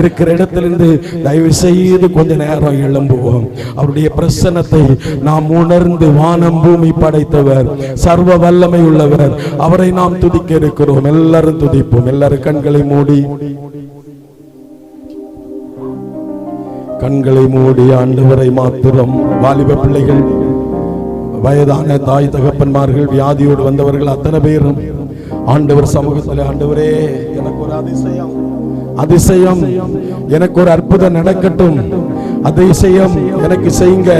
இருக்கிற இடத்திலிருந்து தயவு செய்து கொஞ்ச நேரம் எழும்புவோம். அவருடைய பிரசன்னத்தை நாம் உணர்ந்து, வானம் பூமி படைத்தவர், சர்வ வல்லமை உள்ளவர், அவரை நாம் துதிக்க இருக்கிறோம். எல்லாரும் துதிப்போம். எல்லாரும் கண்களை மூடி ஆண்டவரை மாத்திரம். வாலிப பிள்ளைகள், வயதான தாய் தகப்பன்மார்கள், வியாதியோடு வந்தவர்கள் அத்தனை பேரும் ஆண்டவர் சமூகத்தில், ஆண்டவரே எனக்கு ஒரு அதிசயம், எனக்கு ஒரு அற்புதம் நடக்கட்டும், அதிசயம் எனக்கு செய்யுங்க,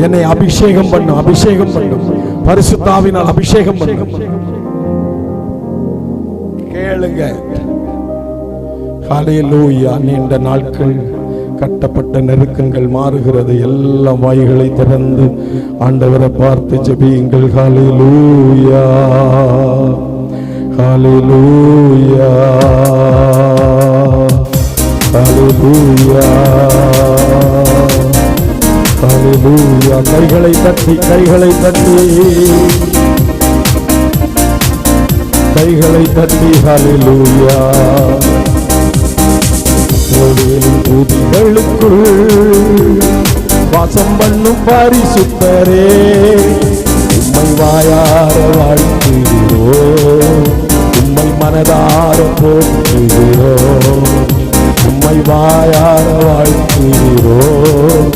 என்னை அபிஷேகம் பண்ணும், பரிசுத்தாவினால் அபிஷேகம் பண்ணும். கேளுங்க. ஹல்லேலூயா. நீண்ட நாட்கள் கட்டப்பட்ட நெருக்கங்கள் மாறுகிறது. எல்லாம் வாய்களை திறந்து ஆண்டவரை பார்த்து ஜெபியுங்கள். ஹல்லேலூயா, ஹல்லேலூயா, ஹல்லேலூயா, ஹல்லேலூயா. கைகளை தட்டி ஹல்லேலூயா. துதிகளுக்குள் வாசம் பண்ணும் பரிசுத்தரே, உம்மை வாயார வாழ்த்துகிறோம், உம்மை மனதார போற்றுகிறோம், உம்மை வாயார வாழ்த்துகிறோம்,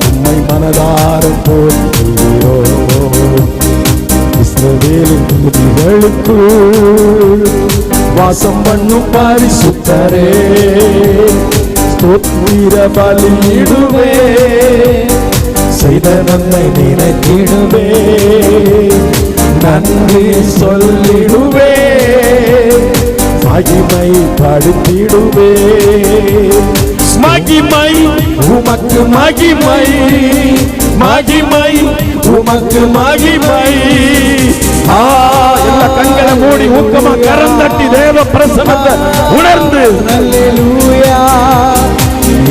உம்மை மனதார போற்றுகிறோம். இஸ்ரவேலின் துதிகளுக்குள் வாசம் பண்ணும் பரிசுத்தரே, ஸ்தோத்திர பலியிடுவே, செய்த நன்மை நினைத்திடுவே, நன்றி சொல்லிடுவே, மகிமை படுத்திடுவே. மகிமை உமக்கு மகிமை, மகிமை உமக்கு மகிமை. எல்லா கண்களை மூடி ஊக்கமா கரம் தட்டி தேவ பிரசன்னத்தை உணர்ந்து அல்லேலூயா.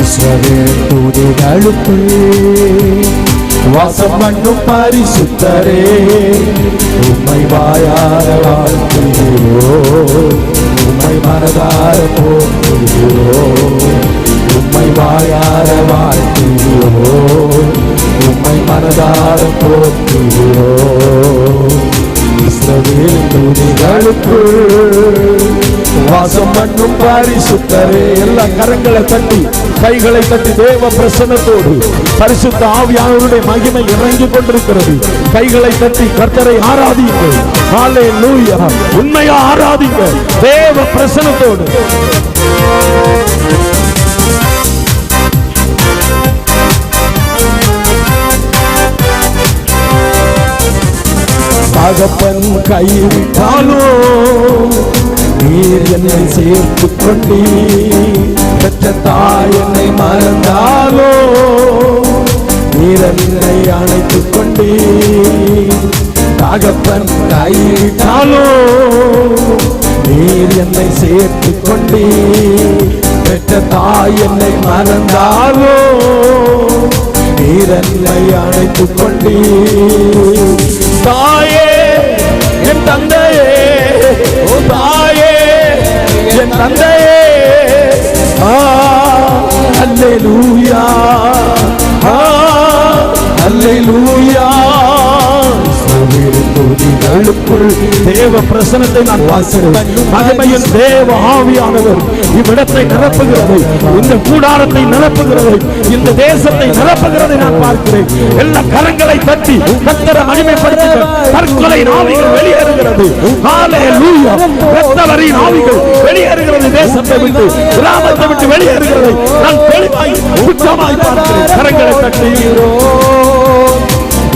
இஸ்ரவேல் துதிகளுக்குள் வாசம் பண்ணும் பரிசுத்தரே, உம்மை வாயார வாழ்த்துகிறோம், உம்மை மனதார போற்றுகிறோம், உம்மை வாயார வாழ்த்துகிறோம், உம்மை மனதார போற்றுகிறோம். இஸ்ரவேல் துதிகளுக்குள் வாசம் பண்ணும் பரிசுத்தரே. எல்லா கரங்களை தட்டி கைகளை தட்டி தேவ பிரசன்னத்தோடு பரிசுத்த ஆவியானவருடைய மகிமை இறங்கிக் கொண்டிருக்கிறது. கைகளை தட்டி கர்த்தரை ஆராதியுங்கள். ஹல்லேலூயா. உண்மையா ஆராதிங்க தேவ பிரசன்னத்தோடு. தகப்பன் கைவிட்டாலோ நீர் என்னை சேர்த்துக் கொண்டீர், பெற்ற தாய் என்னை மறந்தாலோ நீர் என்னை அணைத்துக் கொண்டீர். தகப்பன் கைவிட்டாலோ நீர் என்னை சேர்த்துக் கொண்டீர், பெற்ற தாய் என்னை மறந்தாலோ நீர் என்னை அணைத்துக் கொண்டீர். தாயே என் தந்தையே, ஓ தாயே என் தந்தையே, அல்லேலூயா, அல்லேலூயா. தேவ பிரசன்னத்தை நான் பார்க்கிறேன். மகிமையின் தேவ ஆவியானவர் இவ்விடத்தை நிரப்புகிறது, இந்த கூடாரத்தை நிரப்புகிறது, இந்த தேசத்தை நிரப்புகிறதை நான் பார்க்கிறேன். எல்லா கரங்களை தட்டி கர்த்தரை மகிமைப்படுத்துங்கள். தற்கொலை ஆவிகள் வெளியேறுகிறது. ஹல்லேலூயா. இரத்தவரின் ஆவிகள் வெளியேறுகிறது. தேசத்தை விட்டு, கிராமத்தை விட்டு வெளியேறுகிறது. நான் தெளிவாய் உச்சமாய் பார்க்கிறேன். கரங்களை தட்டுகிறோம்.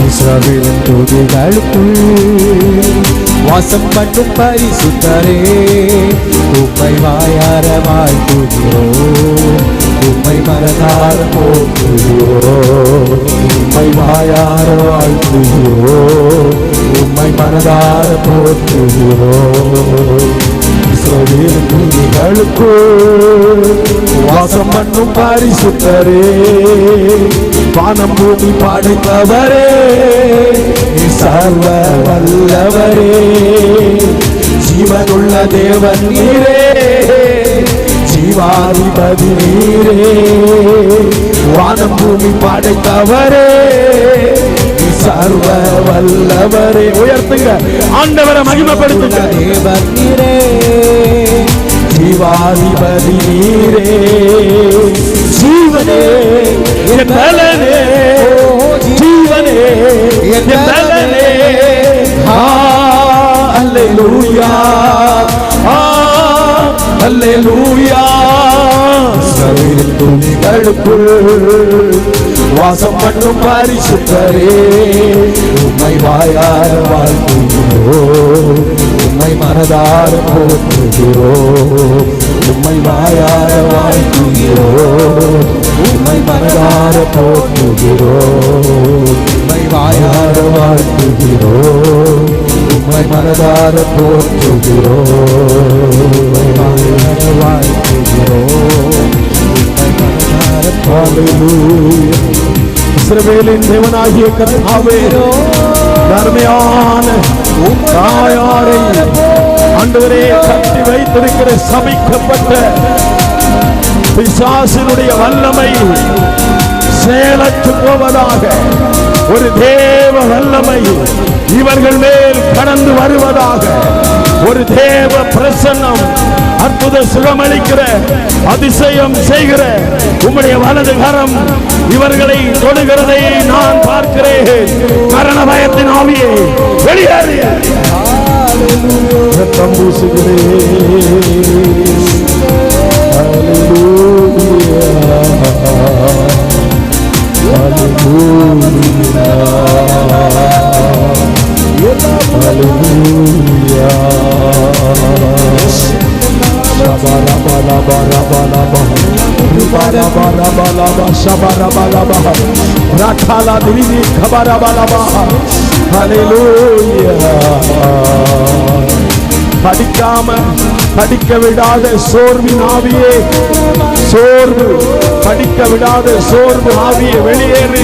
இஸ்ரவேல் துதிகளுக்குள் வாசம் பண்ணும் பரிசுத்தரே, உம்மை வாயார வாழ்த்துகிறோம், உம்மை மனதார போற்றுகிறோம், உம்மை வாயார வாழ்த்துகிறோம், உம்மை மனதார போற்றுகிறோம். இஸ்ரவேல் துதிகளுக்குள் வாசம் பண்ணும் பரிசுத்தரே, வானம் பூமி படைத்தவரே, சர்வ வல்லவரே, ஜீவனுள்ள தேவன் நீரே, ஜீவாதிபதி நீரே, வானம் பூமி படைத்தவரே, சர்வ வல்லவரே. உயர்த்துங்க, ஆண்டவரை மகிமைப்படுத்துங்க. தேவன் நீரே, ஜீவாதிபதி நீரே, ஜீவனே என் பலனே, ஜீவனே என் பலனே. அல்லேலூயா, அல்லேலூயா. சர்வ துணிகளுக்குள் வாசம் பண்ணும் பரிசுத்தரே, உம்மை வாயார வாழ்த்துகிறோம், உம்மை மனதார போற்றுகிறோம், உம்மை வாயார வாழ்த்துகிறோம், உம்மை மனதார போற்றுகிறோம், உம்மை வாயார வாழ்த்துகிறோம், உம்மை மனதார போற்றுகிறோம், உம்மை வாயார வாழ்த்துகிறோம், உம்மை மனதார போற்றுகிறோம். இஸ்ரவேலின் தேவனாகிய கர்த்தாவே, அருமையான தாயாரை ஆண்டவரே கட்டி வைத்திருக்கிற சபிக்கப்பட்ட பிசாசினுடைய வல்லமை செயலற்று போவதாக. ஒரு தேவ வல்லமை இவர்கள் மேல் கடந்து வருவதாக. ஒரு தேவ பிரசன்னம், அற்புத சுகமளிக்கிற, அதிசயம் செய்கிற உம்முடைய வலது கரம் இவர்களை தொடுகிறதை நான் பார்க்கிறேன். மரண பயத்தின் ஆவியே வெளியேறு. ரத்தம் பூசுகிறேன். ஹல்லேலூயா, ஹல்லேலூயா, ஹல்லேலூயா. Shabarabalaba, Rubarabalaba, Shabarabalaba, Rakala Diri Kabarabalaba. Hallelujah. படிக்காம படிக்க விடாத சோர்வின் ஆவியே, சோர்வு படிக்க விடாத சோர்வு ஆவியே வெளியேறு.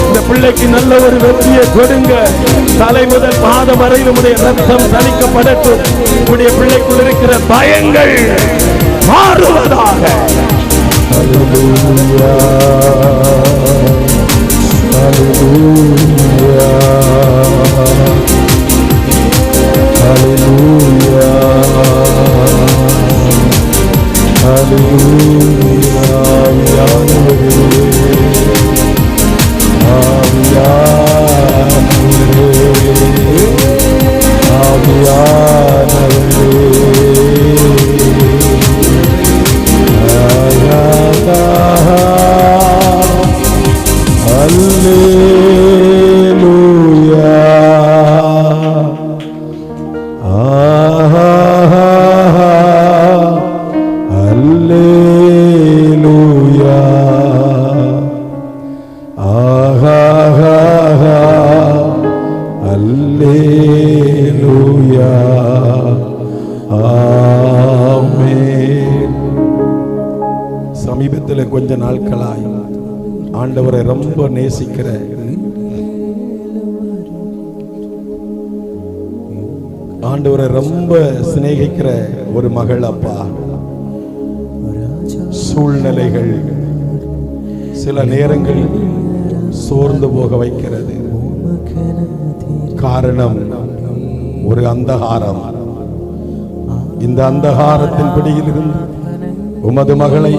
இந்த பிள்ளைக்கு நல்ல ஒரு வெற்றியை கொடுங்க. தலை முதல் பாதம் வரை உடைய ரத்தம் தணிக்கப்படட்டும். உடைய பிள்ளைக்குள் இருக்கிற பயங்கள் மாறுவதாக. ஹல்லேலூயா, ஹல்லேலூயா, ஹல்லேலூயா, ஹல்லேலூயா. சமீபத்தில் கொஞ்ச நாட்களாய் ஆண்டவரை ரொம்ப நேசிக்கிற, ஆண்டவரை ரொம்ப சிநேகிக்கிற ஒரு மகள் அப்பா, சூழ்நிலைகள் சில நேரங்கள் சோர்ந்து போக வைக்கிறது. காரணம் ஒரு அந்தகாரம். இந்த அந்தகாரத்தின் பிடியிலிருந்து உமது மகளை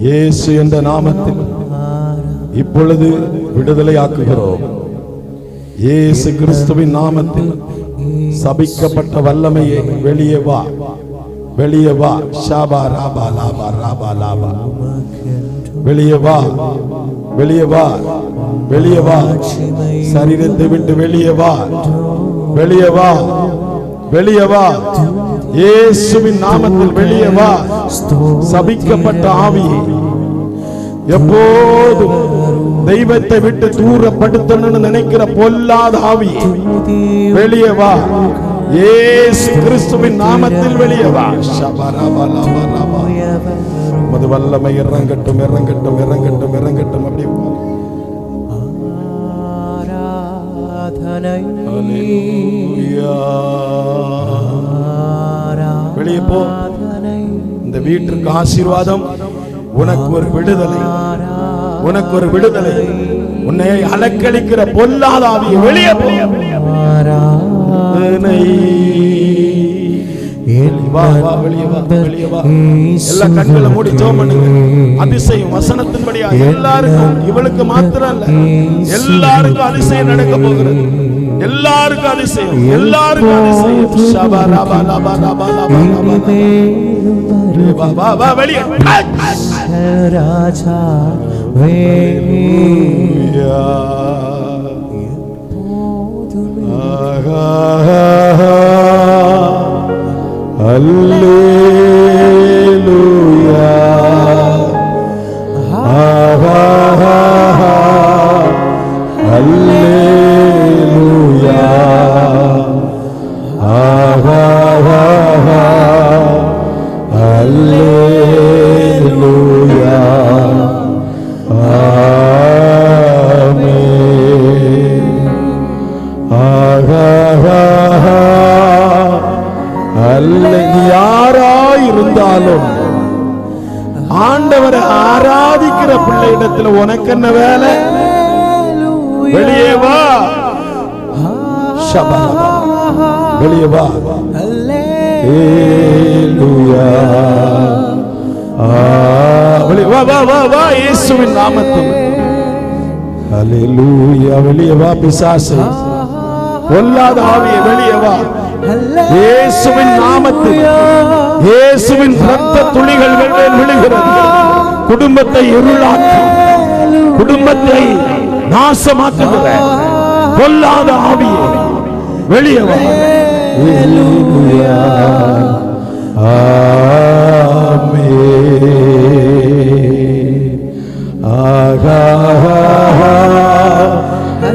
இயேசு என்ற நாமத்தில் இப்பொழுது விடுதலையாக்குகிறோம். இயேசு கிறிஸ்துவின் நாமத்தில் சபிக்கப்பட்ட வல்லமையை வெளியே வா, வெளியே வா. ஷாபா ராபா லாபா ராபா லாபா, வெளியே வா, வெளியே வா, வெளியே வா. சரீரத்தை விட்டு வெளியே வா, வெளியே வா, வெளியே வா. இயேசுவின் நாமத்தில் வெளியே வா. சபிக்கப்பட்ட ஆவி, எப்போதும் தெய்வத்தை விட்டு தூரப்படுத்தணும்னு நினைக்கிற பொல்லாத ஆவி வெளியே வா. இயேசு கிறிஸ்துவின் நாமத்தில் வெளியே வா. மது வல்லமை இறங்கட்டும், இறங்கட்டும், இறங்கட்டும், இறங்கட்டும். அப்படி வெளியே போ. இந்த வீட்டிற்கு ஆசீர்வாதம், உனக்கு ஒரு விடுதலை, உனக்கு ஒரு விடுதலை. உன்னை அலக்களிக்கிற பொல்லாத ஆவியை வெளியே போ. எல்லா கண்களை மூடி ஜெபம் பண்ணுங்க. அதிசயம் வசனத்தின்படியா எல்லாருக்கும், இவளுக்கு மாத்திரம் அல்ல, எல்லாருக்கும் அதிசயம் நடக்க போகிறது. எல்லாருக்கும் அதிசயம், எல்லாருக்கும் அதிசயம். வெளியே ராஜா அல்லேலூயா, அல்லேலூயா, அல்லேலூயா, யாராயிருந்தாலும் ஆண்டவரை ஆராதிக்கிற பிள்ளையிடத்தில் உனக்கு என்ன வேலை? வெளியே வா, வெளியே வா. இயேசுவின் நாமத்தில் அல்லேலூயா. வெளியே வா பிசாசு, பொல்லாத ஆவியே வெளியே வா. இயேசுவின் நாமத்தில், இயேசுவின் இரத்த துளிகள் மேல் விழுகிறது. குடும்பத்தை இருளாக்கி, குடும்பத்தை நாசமாக்குகிற பொல்லாத ஆவியே வெளியே வா. அல்லேலூயா, ஆமென். ஆகா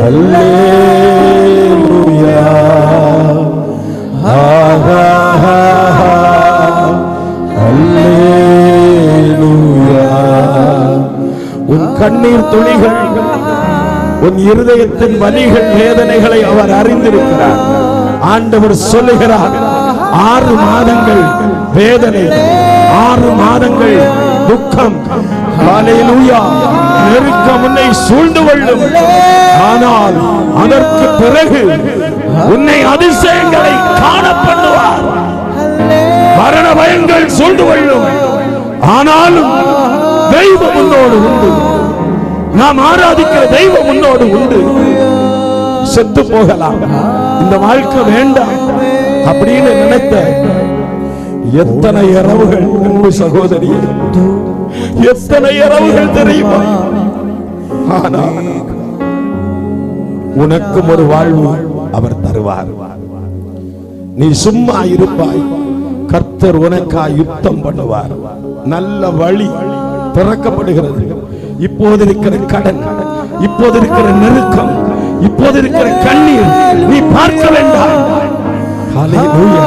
அல்லேலூயா, ஆகா அல்லேலூயா. உன் கண்ணீர் துளிகள், உன் இருதயத்தின் வலிகள், வேதனைகளை அவர் அறிந்திருக்கிறார். ஆண்டவர் சொல்லுகிறார், 6 மாதங்கள் வேதனை, 6 மாதங்கள் துக்கம், அல்லேலூயா, நெருக்கம் உன்னை சூழ்ந்து கொள்ளும். ஆனால் அதற்கு பிறகு உன்னை அதிசயங்களை காண பண்ணுவார். மரண பயங்கள் சூழ்ந்து கொள்ளும், ஆனாலும் தெய்வம் உன்னோடு உண்டு. நாம் ஆராதிக்கிற தெய்வம் உன்னோடு உண்டு. செத்து போகலாம், இந்த வாழ்க்கை வேண்டாம் அப்படின்னு நினைத்த எத்தனை இரவுகள் அன்பு சகோதரியே, எத்தனை இரவுகள் தெரியுமா? ஆனால் உனக்கும் ஒரு வாழ்வு அவர் தருவார். நீ சும்மா இருப்பாய், கர்த்தர் உனக்காய் யுத்தம் பண்ணுவார். நல்ல வழி திறக்கப்படுகிறது. இப்போது இருக்கிற கடன், இப்போது இருக்கிற நெருக்கம், இப்போது இருக்கிற கண்ணீர் நீ பார்க்க வேண்டாம். ஹல்லேலூயா.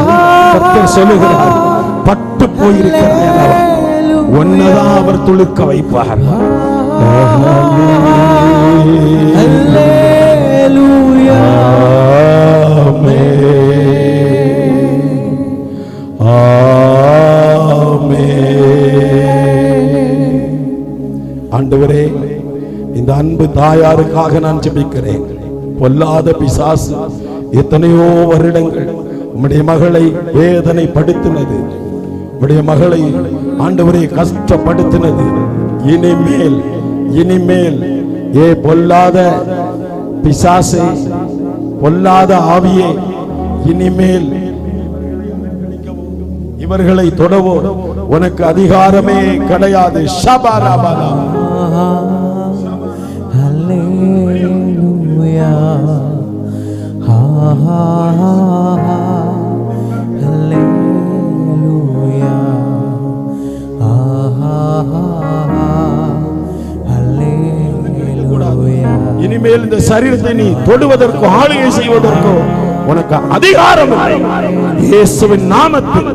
கர்த்தர் சொல்லுகிறார், பட்டு போயிருக்கிறாய் அல்லவா, உன்னதான் அவர் துளுக்க வைப்பார். அல்லேலூயா, ஆண்டவரே, இந்த அன்பு தாயாருக்காக நான் ஜெபிக்கிறேன். பொல்லாத பிசாசு எத்தனையோ வருடங்கள் உம்முடைய மகளை வேதனைப்படுத்தினது, உம்முடைய மகளை ஆண்டவரே கஷ்டப்படுத்தினது. இனிமேல் இனிமேல் பொல்லாத பிசாசே, பொல்லாத ஆவியே, இனிமேல் இவர்களை தொடவோ உனக்கு அதிகாரமே கிடையாது. ஷபாராபாலா. அல்லேலூயா, அல்லேலூயா, அல்லேலூயா. இனிமேல் இந்த சரீரத்தை நீ தொடுவதற்கோ ஆளுகை செய்வதற்கோ உனக்கு அதிகாரம் இல்லை. இயேசுவின் நாமத்தில்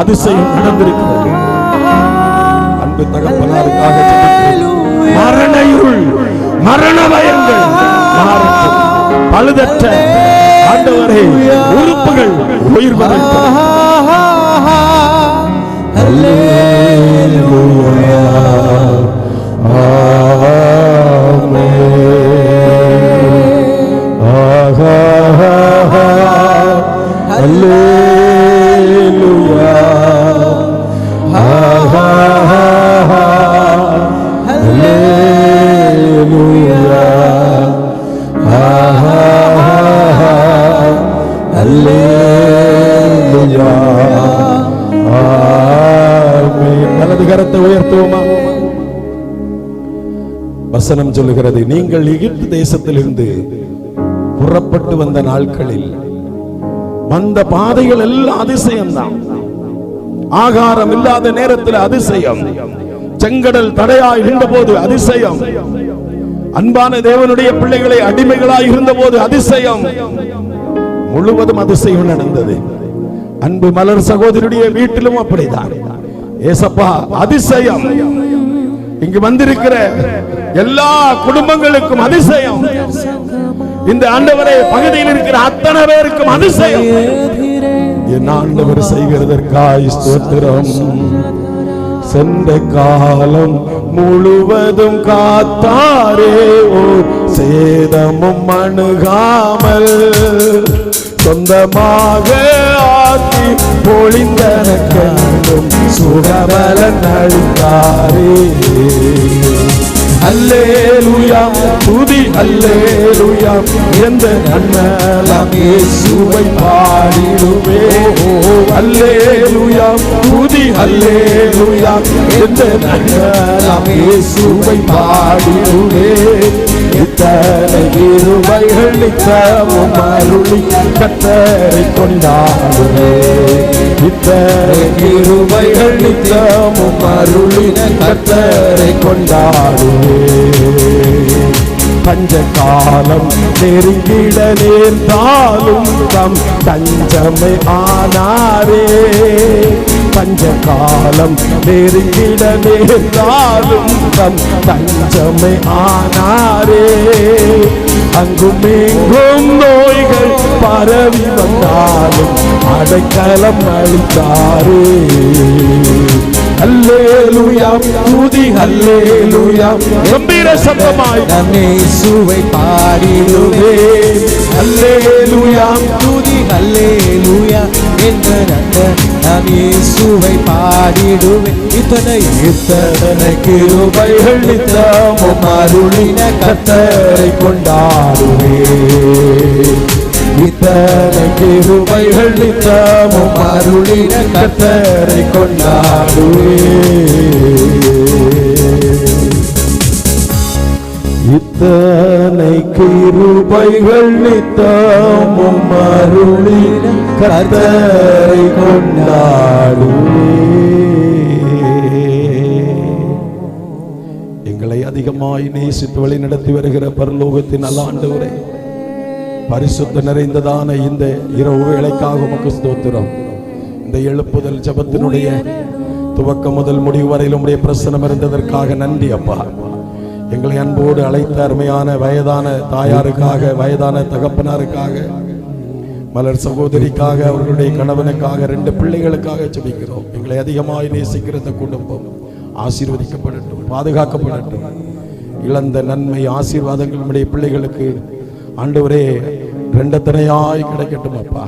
அதிசயம் நடந்திருக்கிறது. அன்பு தகப்பனாருக்காக மரண இருள், மரண பயங்கள் மாறட்டும். பழுதற்ற ஆண்டவரே உறுப்புகள் உயிர் வரட்டும். வலது கரத்தை உயர்த்துவோமா? வசனம் சொல்லுகிறது, நீங்கள் எகிப்து தேசத்திலிருந்து புறப்பட்டு வந்த நாட்களில் வந்த பாதைகள் எல்லாம் அதிசயம்தான். ஆகாரம் இல்லாத நேரத்தில் அதிசயம், செங்கடல் தடையாய் இருந்தபோது அதிசயம், அன்பான தேவனுடைய பிள்ளைகளை அடிமைகளாய் இருந்தபோது அதிசயம், முழுவதும் அதிசயம் நடந்தது. அன்பு மலர் சகோதரியுடைய வீட்டிலும் அப்படிதான். ஏசப்பா அதிசயம். இங்கு வந்திருக்கிற எல்லா குடும்பங்களுக்கும் அதிசயம். இந்த ஆண்டவரே பகுதியில் இருக்கிற அத்தனை பேருக்கும் அதிசயம். என் ஆண்டவர் செய்கிறதற்காய் ஸ்தோத்திரம். சென்ற காலம் முழுவதும் காத்தாரே, ஓ சேதமும் அணுகாமல் சொந்தமாக ஆக்கி பொழிந்தன கண்டும் சுகபலன் அளித்தாரே. அல்லேலூயா துதி அல்லேலூயா, எந்த நன்மலாம் இயேசுவை பாடிடுவே. அல்லேலூயா துதி அல்லேலூயா, எந்த நன்மலாம் இயேசுவை பாடிடுவே. இத்தனை கிருபைகள் நித்தமும் அருளி கர்த்தரை கொண்டாடுவே. இத்தனை கிருபைகள் நித்தமும் அருளி கர்த்தரை கொண்டாடுவே. பஞ்ச காலம் நெருங்கிட நேர்ந்தாலும் தம் தஞ்சமை ஆனாரே. பஞ்ச காலம் நெருங்கிட நேர்ந்தாலும் தம் தஞ்சமை ஆனாரே. அங்கும் இங்கும் நோய்கள் பரவி வந்தாலும் அடைக்கலம் அளித்தாரே. அல்லேலூயா துதி அல்லேலூயா, கம்பீர சத்தமாய் நான் இயேசுவை பாடிடுவே. அல்லேலூயா துதி அல்லேலூயா, என்ற நான் இயேசுவை பாடிடுவே. இத்தனை கிருபைகள் நித்தமும் அருளின கர்த்தரை கொண்டாடுவே. இத்தனை கிருபைகள் நித்தமும் அருளின கர்த்தரை கொண்டாடுவே. இத்தனை கிருபைகள் நித்தமும் அருளின கர்த்தரை கொண்டாடுவே. எங்களை அதிகமாய் நேசித்து வழி நடத்தி வருகிற பரலோகத்தின் நல்ல ஆண்டவரே, பரிசுத்த நிறைந்ததான இந்த இரவு வேளைக்காக உமக்கு ஸ்தோத்திரம். இந்த எழுப்புதல் ஜபத்தினுடைய துவக்கம் முதல் முடிவு வரையில் உடைய பிரசனம் இருந்ததற்காக நன்றி அப்பா. எங்களை அன்போடு அழைத்த அருமையான வயதான தாயாருக்காக, வயதான தகப்பனாருக்காக, மலர் சகோதரிக்காக, அவர்களுடைய கணவனுக்காக, 2 பிள்ளைகளுக்காக ஜெபிக்கிறோம். எங்களை அதிகமாய் நேசிக்கிற இந்த குடும்பம் ஆசீர்வதிக்கப்படட்டும், பாதுகாக்கப்படட்டும். இழந்த நன்மை ஆசீர்வாதங்கள் நம்முடைய பிள்ளைகளுக்கு ஆண்டவரே ரெண்டத்தனையாய் கிடைக்கட்டும் அப்பா.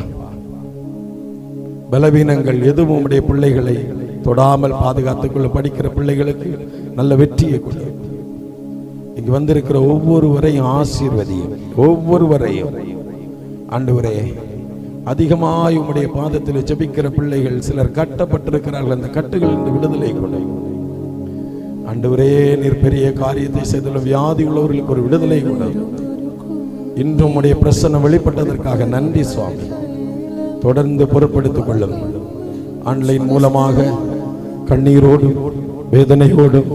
பலவீனங்கள் எதுவும் உம்முடைய பிள்ளைகளை தொடாமல் பாதுகாத்துக் கொள்ள படிக்கிற பிள்ளைகளுக்கு நல்ல வெற்றியை கொடு. இங்கு வந்திருக்கிற ஒவ்வொருவரையும் ஆசீர்வதியும். ஒவ்வொருவரையும் ஆண்டவரே அதிகமாய் உம்முடைய பாதத்தில் ஜெபிக்கிற பிள்ளைகள் சிலர் கட்டப்பட்டிருக்கிறார்கள். அந்த கட்டுகள் இந்த விடுதலை கொடு ஆண்டவரே. நீர் பெரிய காரியத்தை செய்துள்ள வியாதி உள்ளவர்களுக்கு ஒரு விடுதலை கொடு. இன்றும் உடைய பிரசன்னம் வெளிப்பட்டதற்காக நன்றி சுவாமி. தொடர்ந்து பொறுப்படுத்திக் கொள்ளும். ஆன்லைன் மூலமாக கண்ணீரோடும் வேதனையோடும்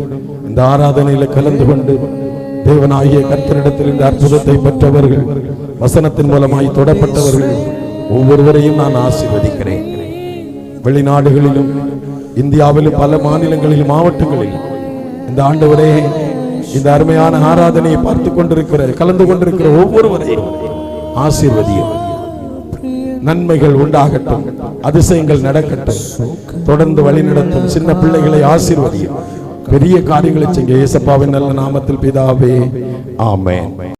இந்த ஆராதனையில் கலந்து கொண்டு தேவனாகிய கர்த்தரிடத்தில் இந்த அற்புதத்தை பெற்றவர்கள், வசனத்தின் மூலமாய் தொடப்பட்டவர்கள் ஒவ்வொருவரையும் நான் ஆசீர்வதிக்கிறேன். வெளிநாடுகளிலும் இந்தியாவிலும் பல மாநிலங்களிலும் மாவட்டங்களிலும் இந்த ஆண்டவரே இந்த அருமையான ஆராதனையை பார்த்து கொண்டிருக்கிற, கலந்து கொண்டிருக்கிற ஒவ்வொருவரையும் ஆசீர்வதியும். நன்மைகள் உண்டாகட்டும், அதிசயங்கள் நடக்கட்டும். தொடர்ந்து வழி நடத்தும் சின்ன பிள்ளைகளை ஆசீர்வதியும். பெரிய காரியங்களை செய்ய இயேசப்பாவின் நல்ல நாமத்தில் பிதாவே, ஆமென்.